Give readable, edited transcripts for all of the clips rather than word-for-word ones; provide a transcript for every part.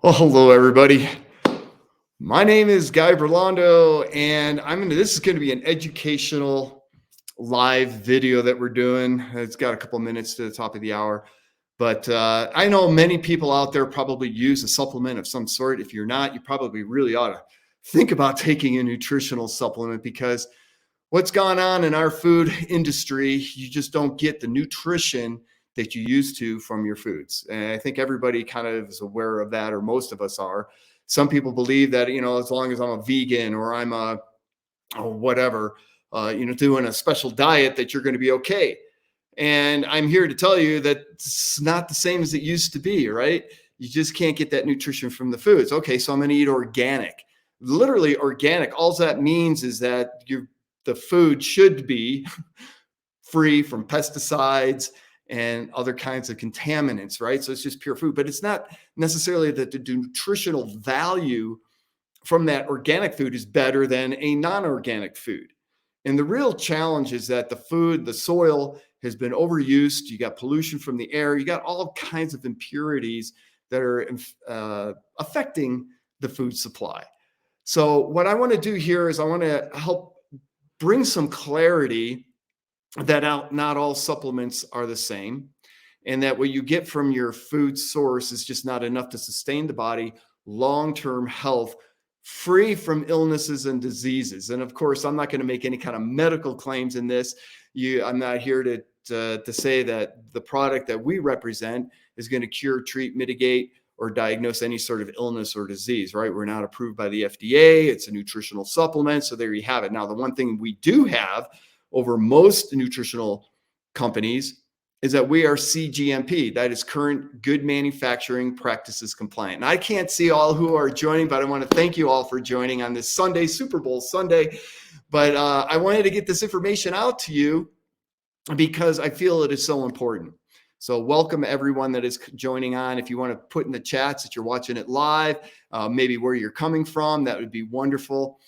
Well, hello everybody. My name is Guy Berlando, and this is going to be an educational live video that we're doing. It's got a couple minutes to the top of the hour, but I know many people out there probably use a supplement of some sort. If you're not, you probably really ought to think about taking a nutritional supplement, because what's gone on in our food industry, you just don't get the nutrition that you used to from your foods. And I think everybody kind of is aware of that, or most of us are. Some people believe that, as long as I'm a vegan or I'm a or whatever, doing a special diet, that you're going to be okay. And I'm here to tell you that it's not the same as it used to be, right? You just can't get that nutrition from the foods. Okay, so I'm going to eat organic. Literally organic. All that means is that the food should be free from pesticides and other kinds of contaminants, right? So it's just pure food, but it's not necessarily that the nutritional value from that organic food is better than a non-organic food. And the real challenge is that the soil has been overused. You got pollution from the air. You got all kinds of impurities that are affecting the food supply. So what I want to do here is I want to help bring some clarity that not all supplements are the same, and that what you get from your food source is just not enough to sustain the body long-term health, free from illnesses and diseases. And of course, I'm not going to make any kind of medical claims in this. I'm not here to say that the product that we represent is going to cure, treat, mitigate, or diagnose any sort of illness or disease, right? We're not approved by the FDA. It's a nutritional supplement. So there you have it. Now, the one thing we do have over most nutritional companies is that we are CGMP, that is Current Good Manufacturing Practices compliant. And I can't see all who are joining, but I want to thank you all for joining on this Sunday, Super Bowl Sunday. But I wanted to get this information out to you because I feel it is so important. So welcome everyone that is joining on. If you want to put in the chats that you're watching it live, maybe where you're coming from, that would be wonderful.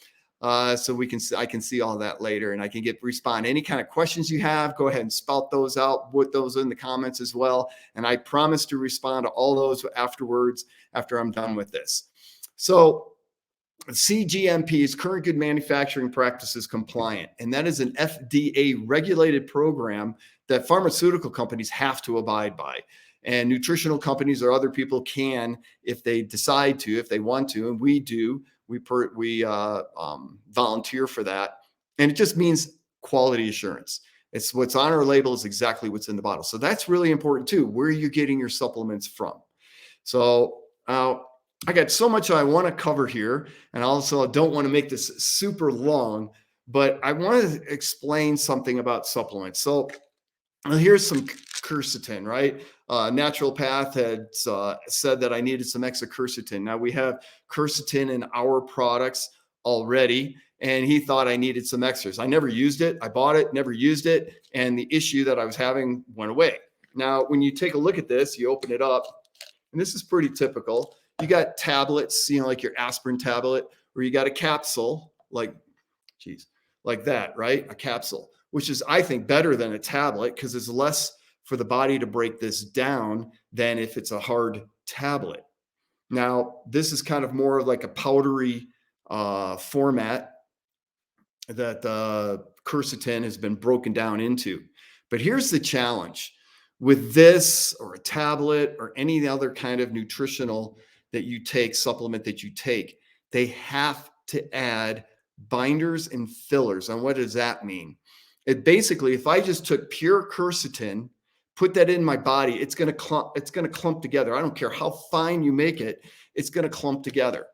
So I can see all that later, and I can respond any kind of questions you have. Go ahead and spout those out, put those in the comments as well. And I promise to respond to all those afterwards, after I'm done with this. So CGMP is Current Good Manufacturing Practices compliant, and that is an FDA regulated program that pharmaceutical companies have to abide by. And nutritional companies or other people can, if they decide to, if they want to, and we do, we volunteer for that. And it just means quality assurance. It's what's on our label is exactly what's in the bottle. So that's really important too. Where are you getting your supplements from? So I got so much I want to cover here, and also I don't want to make this super long, but I want to explain something about supplements. So here's some quercetin, right? Naturopath had said that I needed some extra quercetin. Now we have quercetin in our products already, and he thought I needed some extras. I never used it. I bought it, never used it, and the issue that I was having went away. Now, when you take a look at this, you open it up, and this is pretty typical. You got tablets, like your aspirin tablet, or you got a capsule, like that, right? A capsule, which is, I think, better than a tablet because it's less for the body to break this down than if it's a hard tablet. Now, this is kind of more like a powdery format that the quercetin has been broken down into. But here's the challenge with this, or a tablet, or any other kind of nutritional that you take, supplement that you take, they have to add binders and fillers. And what does that mean? It basically, if I just took pure quercetin, put that in my body, it's going to clump together. I don't care how fine you make it, it's going to clump together.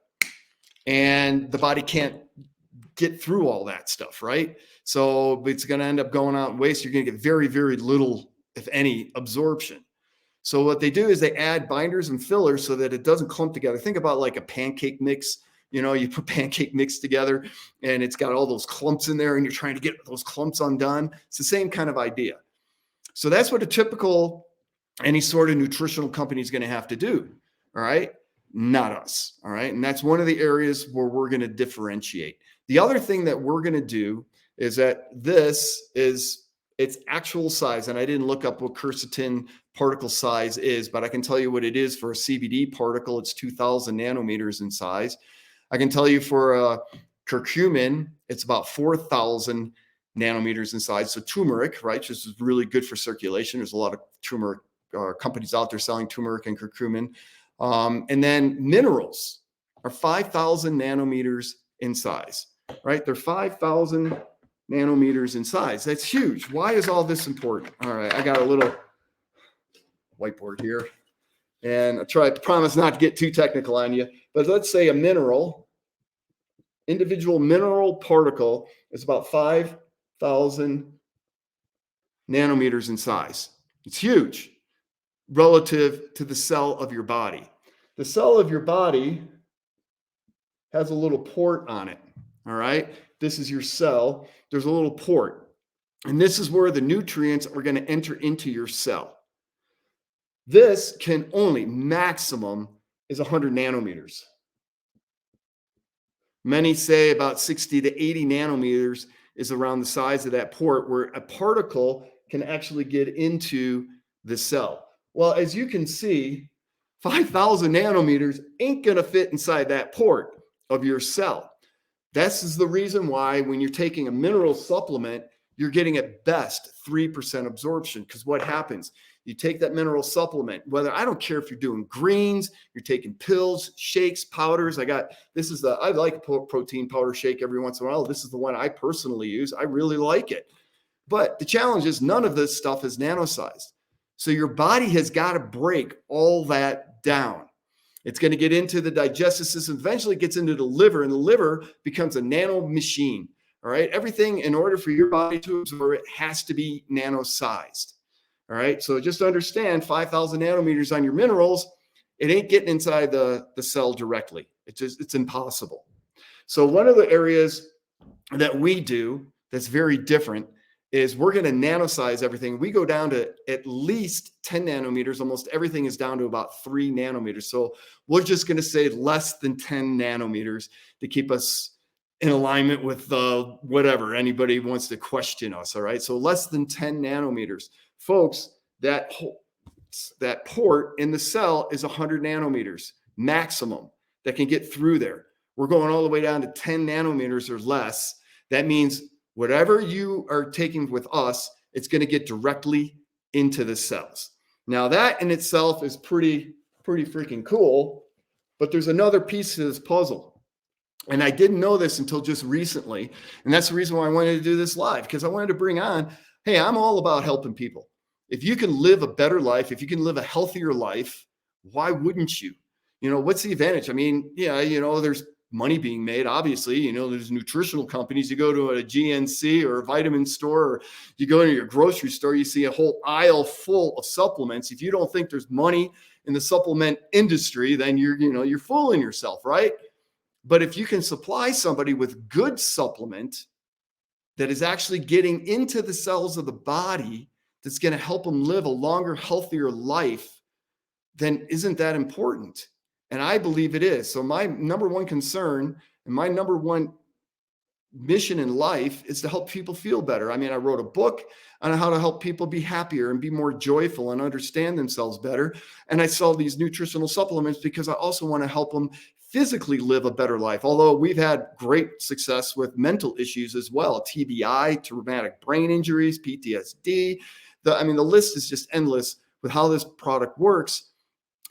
And the body can't get through all that stuff, right? So it's going to end up going out in waste. You're going to get very, very little, if any, absorption. So what they do is they add binders and fillers so that it doesn't clump together. Think about like a pancake mix. You put pancake mix together and it's got all those clumps in there and you're trying to get those clumps undone. It's the same kind of idea. So that's what any sort of nutritional company is going to have to do. All right. Not us. All right. And that's one of the areas where we're going to differentiate. The other thing that we're going to do is that this is its actual size. And I didn't look up what quercetin particle size is, but I can tell you what it is for a CBD particle. It's 2,000 nanometers in size. I can tell you for a curcumin, it's about 4,000 nanometers in size. So turmeric, right, which is really good for circulation. There's a lot of turmeric companies out there selling turmeric and curcumin. And then minerals are 5,000 nanometers in size, right? They're 5,000 nanometers in size. That's huge. Why is all this important? All right, I got a little whiteboard here, and I promise not to get too technical on you, but let's say a individual mineral particle is about 5,000 nanometers in size. It's huge relative to the cell of your body. The cell of your body has a little port on it, all right? This is your cell. There's a little port, and this is where the nutrients are going to enter into your cell. This can only, maximum is 100 nanometers. Many say about 60 to 80 nanometers is around the size of that port where a particle can actually get into the cell. Well, as you can see, 5,000 nanometers ain't going to fit inside that port of your cell. This is the reason why when you're taking a mineral supplement, you're getting at best 3% absorption. Because what happens? You take that mineral supplement, I don't care if you're doing greens, you're taking pills, shakes, powders. I like a protein powder shake every once in a while. This is the one I personally use. I really like it. But the challenge is none of this stuff is nano-sized. So your body has got to break all that down. It's going to get into the digestive system, eventually gets into the liver, and the liver becomes a nano machine. All right. Everything, in order for your body to absorb it, has to be nano-sized. All right. So just understand 5,000 nanometers on your minerals, it ain't getting inside the cell directly. It's impossible. So one of the areas that we do that's very different is we're going to nanosize everything. We go down to at least 10 nanometers. Almost everything is down to about 3 nanometers. So we're just going to say less than 10 nanometers to keep us in alignment with whatever anybody wants to question us. All right. So less than 10 nanometers. Folks, that port in the cell is 100 nanometers maximum that can get through there. We're going all the way down to 10 nanometers or less. That means whatever you are taking with us, it's going to get directly into the cells. Now that in itself is pretty freaking cool, but there's another piece to this puzzle. And I didn't know this until just recently. And that's the reason why I wanted to do this live, because I wanted to bring on, hey, I'm all about helping people. If you can live a better life, if you can live a healthier life, why wouldn't you? What's the advantage? I mean, yeah, there's money being made. Obviously, there's nutritional companies. You go to a GNC or a vitamin store, or you go to your grocery store, you see a whole aisle full of supplements. If you don't think there's money in the supplement industry, then you're fooling yourself, right? But if you can supply somebody with good supplement that is actually getting into the cells of the body, that's going to help them live a longer, healthier life, then isn't that important? And I believe it is. So my number one concern and my number one mission in life is to help people feel better. I mean, I wrote a book on how to help people be happier and be more joyful and understand themselves better. And I sell these nutritional supplements because I also want to help them physically live a better life. Although we've had great success with mental issues as well, TBI, traumatic brain injuries, PTSD. The list is just endless with how this product works.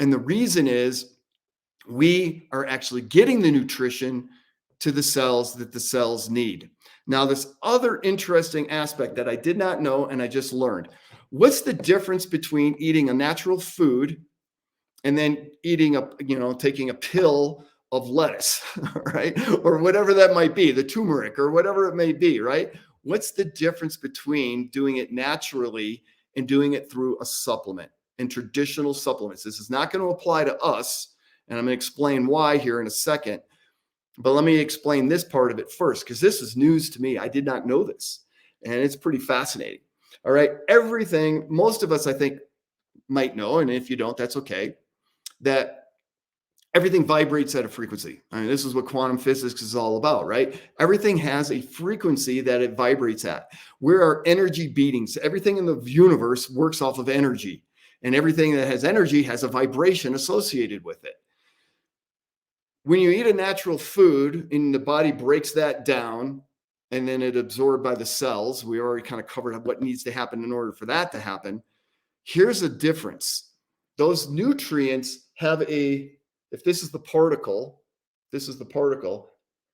And the reason is we are actually getting the nutrition to the cells that the cells need. Now, this other interesting aspect that I did not know and I just learned. What's the difference between eating a natural food and then taking a pill of lettuce, right? Or whatever that might be, the turmeric or whatever it may be, right? What's the difference between doing it naturally and doing it through a supplement and traditional supplements? This is not going to apply to us, and I'm going to explain why here in a second. But let me explain this part of it first, because this is news to me. I did not know this, and it's pretty fascinating. All right. Everything, most of us, I think, might know, and if you don't, that's okay, that everything vibrates at a frequency. I mean, this is what quantum physics is all about, right? Everything has a frequency that it vibrates at. Where our energy beatings, everything in the universe works off of energy. And everything that has energy has a vibration associated with it. When you eat a natural food and the body breaks that down and then it absorbed by the cells, we already kind of covered what needs to happen in order for that to happen. Here's a difference. Those nutrients have if this is the particle,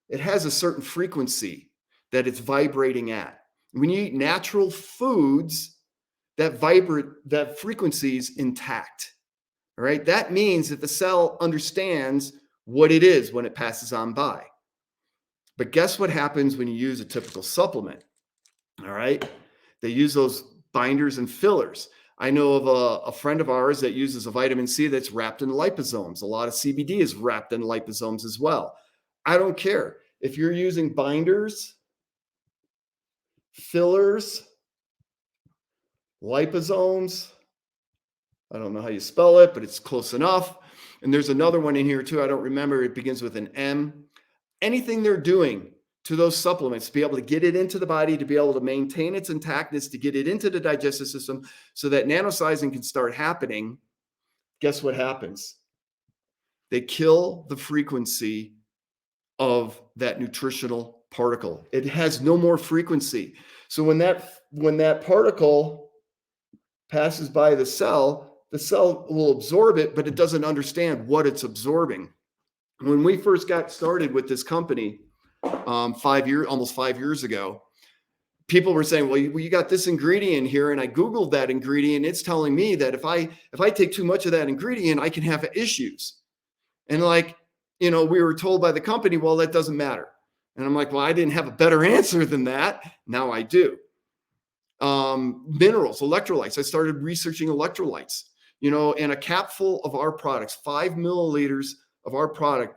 it has a certain frequency that it's vibrating at. When you eat natural foods, that frequency is intact. All right. That means that the cell understands what it is when it passes on by. But guess what happens when you use a typical supplement? All right. They use those binders and fillers. I know of a friend of ours that uses a vitamin C that's wrapped in liposomes. A lot of CBD is wrapped in liposomes as well. I don't care. If you're using binders, fillers, liposomes, I don't know how you spell it, but it's close enough. And there's another one in here too. I don't remember. It begins with an M. Anything they're doing to those supplements to be able to get it into the body, to be able to maintain its intactness, to get it into the digestive system so that nanosizing can start happening, guess what happens? They kill the frequency of that nutritional particle. It has no more frequency. So when that particle passes by the cell will absorb it, but it doesn't understand what it's absorbing. When we first got started with this company, almost 5 years ago, people were saying, well, you got this ingredient here. And I Googled that ingredient. It's telling me that if I take too much of that ingredient, I can have issues. And we were told by the company, well, that doesn't matter. And I'm like, well, I didn't have a better answer than that. Now I do. Minerals, electrolytes. I started researching electrolytes, and a capful of our products, 5 milliliters of our product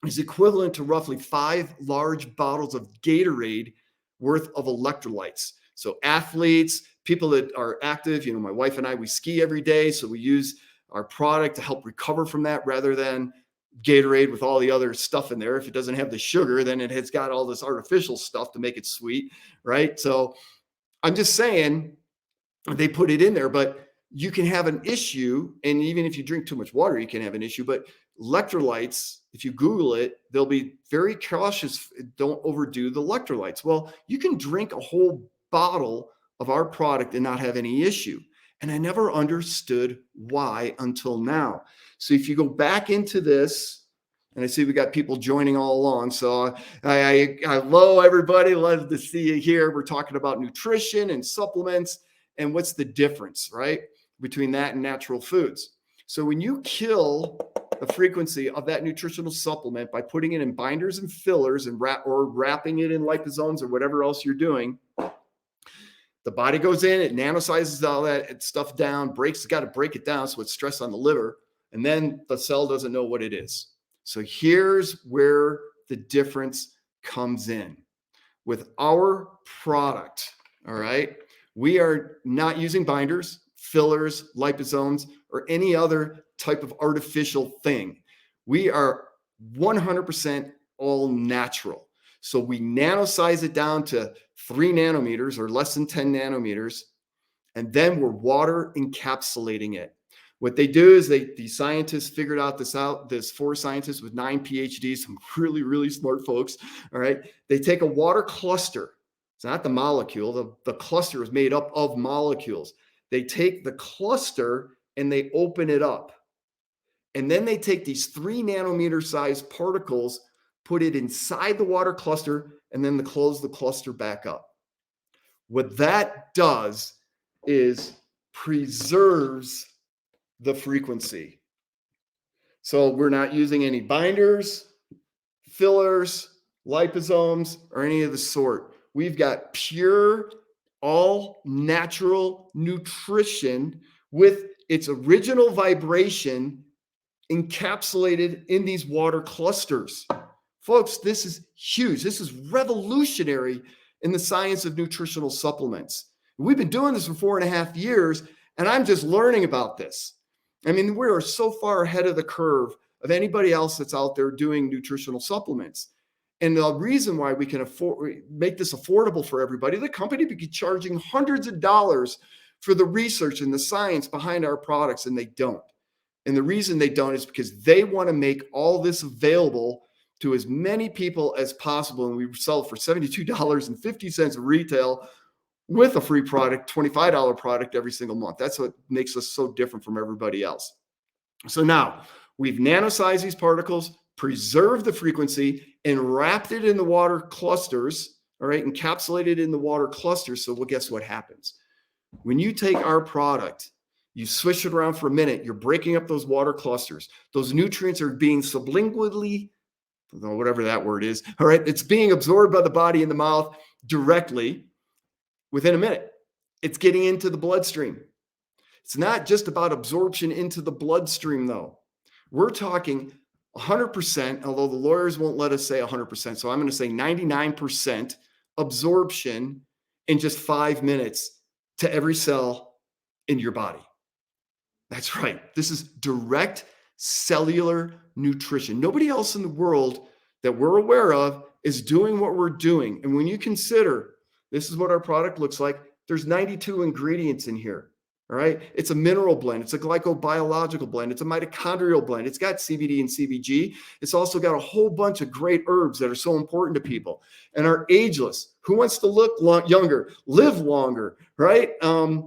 is equivalent to roughly 5 large bottles of Gatorade worth of electrolytes. So athletes, people that are active, my wife and I, we ski every day. So we use our product to help recover from that rather than Gatorade with all the other stuff in there. If it doesn't have the sugar, then it has got all this artificial stuff to make it sweet, right? So I'm just saying they put it in there, but you can have an issue. And even if you drink too much water, you can have an issue. But electrolytes, if you Google it, they'll be very cautious. Don't overdo the electrolytes. Well, you can drink a whole bottle of our product and not have any issue. And I never understood why until now. So if you go back into this, and I see we got people joining all along. So hello, everybody. Love to see you here. We're talking about nutrition and supplements and what's the difference, right, between that and natural foods. So when you kill the frequency of that nutritional supplement by putting it in binders and fillers and wrapping it in liposomes or whatever else you're doing, the body goes in, it nanosizes all that stuff down, got to break it down so it's stress on the liver, and then the cell doesn't know what it is. So here's where the difference comes in. With our product, all right, we are not using binders, fillers, liposomes, or any other type of artificial thing. We are 100% all natural. So we nanosize it down to 3 nanometers or less than 10 nanometers, and then we're water encapsulating it. What they do is these scientists figured this 4 scientists with 9 PhDs, some really, really smart folks. All right. They take a water cluster. It's not the molecule. The cluster is made up of molecules. They take the cluster and they open it up. And then they take these 3 nanometer sized particles, put it inside the water cluster, and then close the cluster back up. What that does is preserves the frequency. So we're not using any binders, fillers, liposomes, or any of the sort. We've got pure, all natural nutrition with its original vibration encapsulated in these water clusters. Folks, this is huge. This is revolutionary in the science of nutritional supplements. We've been doing this for 4.5 years, and I'm just learning about this. I mean, we are so far ahead of the curve of anybody else that's out there doing nutritional supplements. And the reason why we can make this affordable for everybody, the company could be charging hundreds of dollars for the research and the science behind our products, and they don't. And the reason they don't is because they want to make all this available to as many people as possible. And we sell it for $72.50 retail with a free product, $25 product every single month. That's what makes us so different from everybody else. So now we've nanosized these particles, preserved the frequency, and wrapped it in the water clusters, all right, encapsulated in the water clusters. So well, guess what happens? When you take our product, you swish it around for a minute, you're breaking up those water clusters. Those nutrients are being sublingually, whatever that word is, all right, it's being absorbed by the body in the mouth directly within a minute. It's getting into the bloodstream. It's not just about absorption into the bloodstream, though. We're talking 100%, although the lawyers won't let us say 100%. So I'm going to say 99% absorption in just 5 minutes to every cell in your body. That's right. This is direct cellular nutrition. Nobody else in the world that we're aware of is doing what we're doing. And when you consider this is what our product looks like, there's 92 ingredients in here. All right. It's a mineral blend. It's a glycobiological blend. It's a mitochondrial blend. It's got CBD and CBG. It's also got a whole bunch of great herbs that are so important to people and are ageless. Who wants to look younger, live longer, right?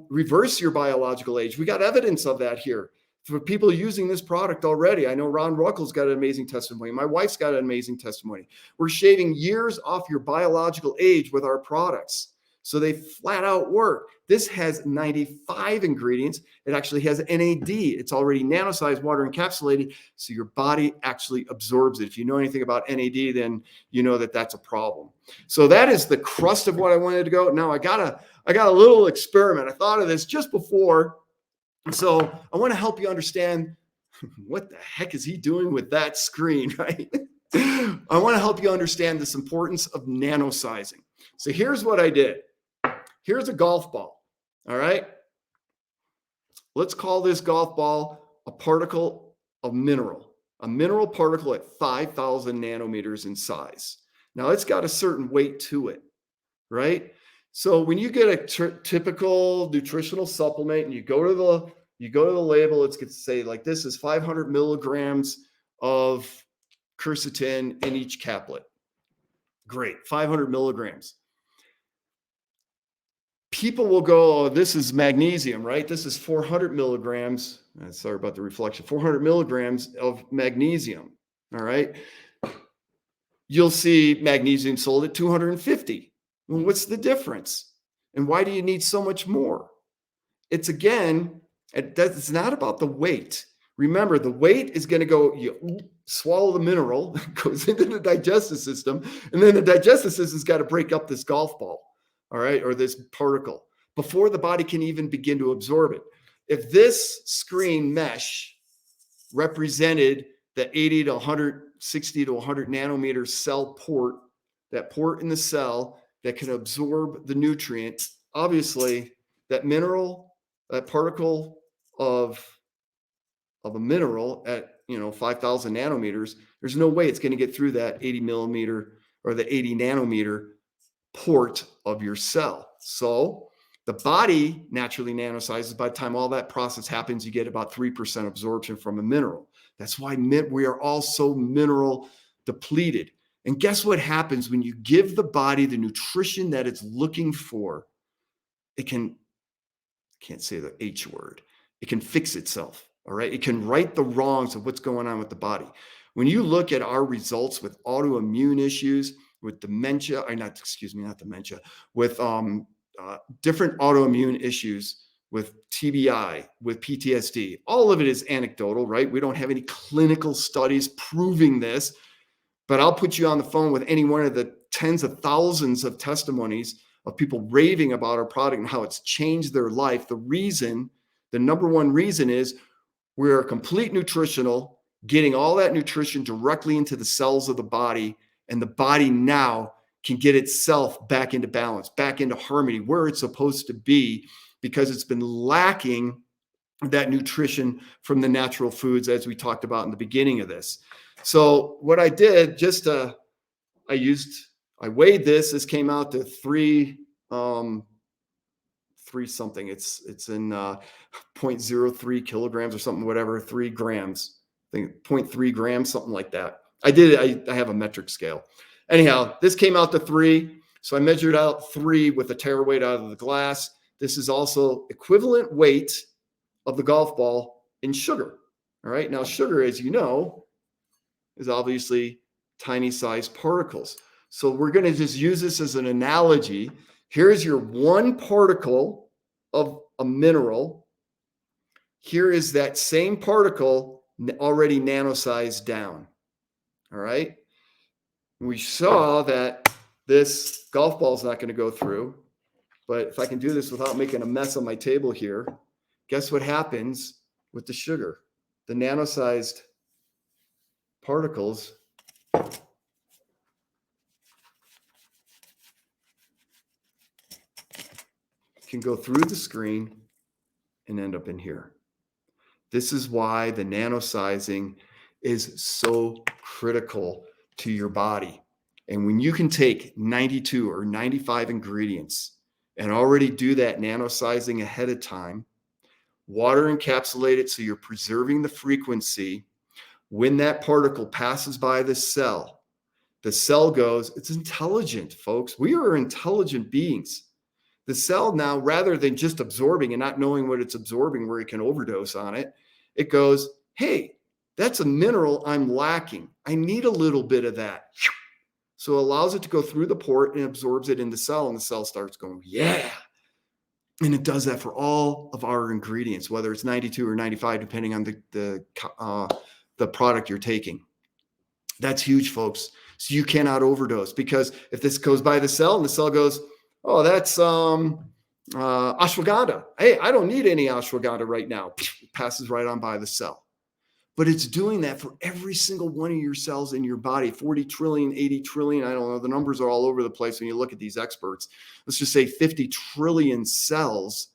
Reverse your biological age. We got evidence of that here for people using this product already. I know Ron Ruckel's got an amazing testimony. My wife's got an amazing testimony. We're shaving years off your biological age with our products. So they flat out work. This has 95 ingredients. It actually has NAD. It's already nanosized, water encapsulated, so your body actually absorbs it. If you know anything about NAD, then you know that that's a problem. So that is the crust of what I wanted to go. Now I got a little experiment. I thought of this just before. So I want to help you understand what the heck is he doing with that screen, right? I want to help you understand this importance of nanosizing. So here's what I did. Here's a golf ball, all right? Let's call this golf ball a particle of mineral, a mineral particle at 5,000 nanometers in size. Now, it's got a certain weight to it, right? So when you get a typical nutritional supplement and you go to the label, it's going to say like this is 500 milligrams of quercetin in each caplet. Great, 500 milligrams. People will go, oh, this is magnesium, right? This is 400 milligrams. Sorry about the reflection. 400 milligrams of magnesium, all right? You'll see magnesium sold at 250. Well, what's the difference? And why do you need so much more? It's again, it's not about the weight. Remember, the weight is going to go, you swallow the mineral, goes into the digestive system, and then the digestive system's got to break up this golf ball. All right, or this particle before the body can even begin to absorb it. If this screen mesh represented the 80 to 160 to 100 nanometer cell port, that port in the cell that can absorb the nutrient, obviously that mineral, that particle of a mineral at 5,000 nanometers, there's no way it's going to get through that 80 millimeter or the 80 nanometer port of your cell. So the body naturally nanosizes. By the time all that process happens, you get about 3% absorption from a mineral. That's why we are all so mineral depleted. And guess what happens when you give the body the nutrition that it's looking for? It can't say the H word. It can fix itself. All right. It can right the wrongs of what's going on with the body. When you look at our results with autoimmune issues, with dementia, or not dementia, with different autoimmune issues, with TBI, with PTSD. All of it is anecdotal, right? We don't have any clinical studies proving this, but I'll put you on the phone with any one of the tens of thousands of testimonies of people raving about our product and how it's changed their life. The number one reason is we're complete nutritional, getting all that nutrition directly into the cells of the body. And the body now can get itself back into balance, back into harmony, where it's supposed to be, because it's been lacking that nutrition from the natural foods, as we talked about in the beginning of this. So what I did, I weighed this. This came out to 3 three something. It's in 0.03 kilograms or something, whatever, 3 grams. I think 0.3 grams, something like that. I have a metric scale. Anyhow, this came out to 3. So I measured out 3 with a tare weight out of the glass. This is also equivalent weight of the golf ball in sugar. All right. Now, sugar, as you know, is obviously tiny sized particles. So we're going to just use this as an analogy. Here's your 1 particle of a mineral. Here is that same particle already nanosized down. All right. We saw that this golf ball is not going to go through, but if I can do this without making a mess on my table here, guess what happens with the sugar? The nanosized particles can go through the screen and end up in here. This is why the nanosizing is so critical to your body. And when you can take 92 or 95 ingredients and already do that nanosizing ahead of time, water encapsulate it so you're preserving the frequency. When that particle passes by the cell goes, it's intelligent, folks. We are intelligent beings. The cell now, rather than just absorbing and not knowing what it's absorbing where it can overdose on it, it goes, hey, that's a mineral I'm lacking. I need a little bit of that. So it allows it to go through the port and absorbs it in the cell, and the cell starts going, yeah. And it does that for all of our ingredients, whether it's 92 or 95, depending on the product you're taking. That's huge, folks. So you cannot overdose, because if this goes by the cell and the cell goes, oh, that's ashwagandha. Hey, I don't need any ashwagandha right now. It passes right on by the cell. But it's doing that for every single one of your cells in your body, 40 trillion, 80 trillion. I don't know. The numbers are all over the place when you look at these experts. Let's just say 50 trillion cells.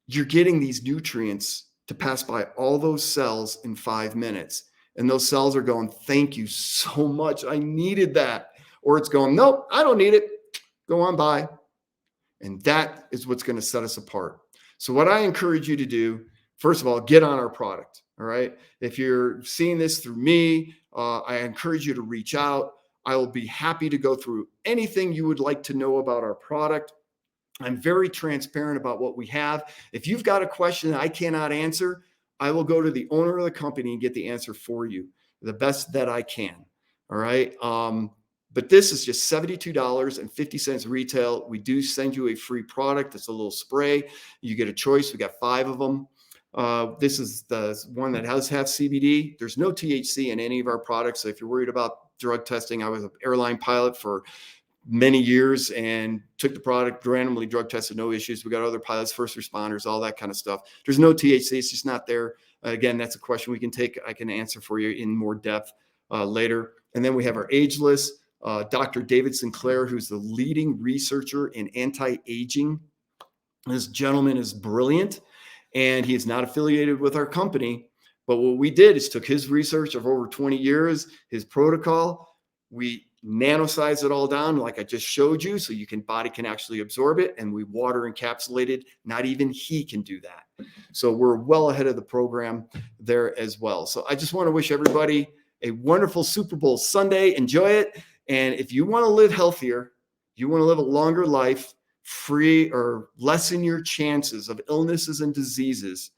You're getting these nutrients to pass by all those cells in 5 minutes. And those cells are going, thank you so much. I needed that. Or it's going, nope, I don't need it. Go on by. And that is what's going to set us apart. So what I encourage you to do, first of all, get on our product. All right. If you're seeing this through me, I encourage you to reach out. I will be happy to go through anything you would like to know about our product. I'm very transparent about what we have. If you've got a question that I cannot answer, I will go to the owner of the company and get the answer for you the best that I can. All right. But this is just $72.50 retail. We do send you a free product. It's a little spray. You get a choice. We got 5 of them. This is the one that does have CBD. There's no THC in any of our products. So if you're worried about drug testing, I was an airline pilot for many years and took the product, randomly drug tested, no issues. We got other pilots, first responders, all that kind of stuff. There's no THC. It's just not there. Again, that's a question I can answer for you in more depth later. And then we have our ageless, Dr. David Sinclair, who's the leading researcher in anti-aging. This gentleman is brilliant, and he is not affiliated with our company. But what we did is took his research of over 20 years, his protocol, we nanosize it all down like I just showed you, so body can actually absorb it, and we water encapsulated. Not even he can do that. So we're well ahead of the program there as well. So I just want to wish everybody a wonderful Super Bowl Sunday. Enjoy it. And if you want to live healthier, you want to live a longer life, free or lessen your chances of illnesses and diseases,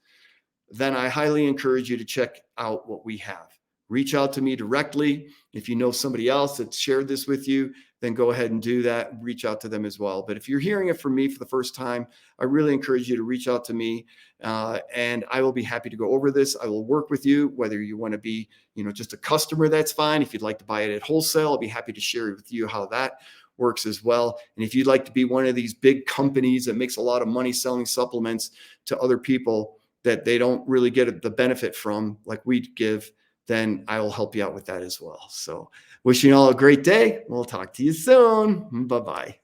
then I highly encourage you to check out what we have. Reach out to me directly. If you know somebody else that shared this with you, then go ahead and do that. Reach out to them as well. But if you're hearing it from me for the first time, I really encourage you to reach out to me, and I will be happy to go over this. I will work with you, whether you want to be, just a customer, that's fine. If you'd like to buy it at wholesale, I'll be happy to share with you how that works as well. And if you'd like to be one of these big companies that makes a lot of money selling supplements to other people that they don't really get the benefit from, like we give, then I will help you out with that as well. So wishing you all a great day. We'll talk to you soon. Bye-bye.